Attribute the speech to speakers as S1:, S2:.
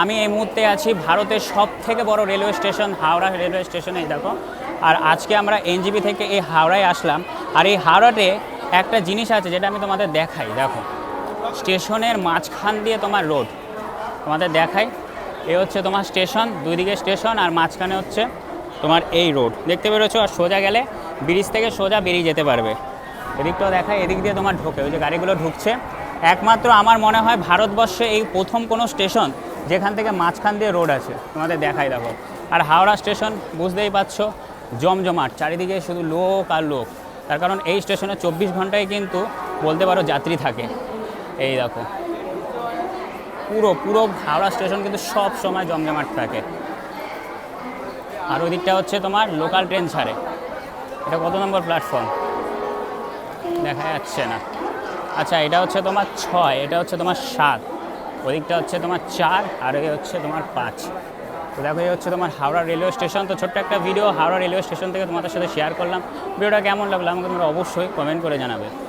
S1: আমি এই মুহূর্তে আছি ভারতের সবথেকে বড় রেলওয়ে স্টেশন হাওড়া রেলওয়ে স্টেশনে। দেখো, আর আজকে আমরা এনজেপি থেকে এই হাওড়ায় আসলাম। আর এই হাওড়াতে একটা জিনিস আছে যেটা আমি তোমাদের দেখাই। দেখো, স্টেশনের মাঝখান দিয়ে তোমার রোড তোমাদের দেখাই। এ হচ্ছে তোমার স্টেশন, দুই দিকে স্টেশন, আর মাঝখানে হচ্ছে তোমার এই রোড দেখতে পেরেছো। আর সোজা গেলে ব্রিজ থেকে সোজা বেরিয়ে যেতে পারবে। এদিকটাও দেখায়, এদিক দিয়ে তোমার ঢোকে, ওই যে গাড়িগুলো ঢুকছে। একমাত্র আমার মনে হয় ভারতবর্ষে এই প্রথম কোনো স্টেশন যেখান থেকে মাঝখান দিয়ে রোড আছে, তোমাদের দেখাই। দেখো, আর হাওড়া স্টেশন বুঝতেই পারছো, জমজমাট, চারিদিকে শুধু লোক আর লোক। তার কারণ এই স্টেশনে 24 ঘন্টায় কিন্তু বলতে পারো যাত্রী থাকে। এই দেখো, পুরো পুরো হাওড়া স্টেশন কিন্তু সব সময় জমজমাট থাকে। আর ওই দিকটা হচ্ছে তোমার লোকাল ট্রেন ছাড়ে। এটা কত নম্বর প্ল্যাটফর্ম দেখা যাচ্ছে না। আচ্ছা, এটা হচ্ছে তোমার 6, এটা হচ্ছে তোমার 7, ওদিকটা হচ্ছে তোমার 4, আর এই হচ্ছে তোমার 5। তো দেখো, এই হচ্ছে তোমার হাওড়া রেলওয়ে স্টেশন। তো ছোট্ট একটা ভিডিও হাওড়া রেলওয়ে স্টেশন থেকে তোমাদের সাথে শেয়ার করলাম। ভিডিওটা কেমন লাগলো আমাকে তোমরা অবশ্যই কমেন্ট করে জানাবে।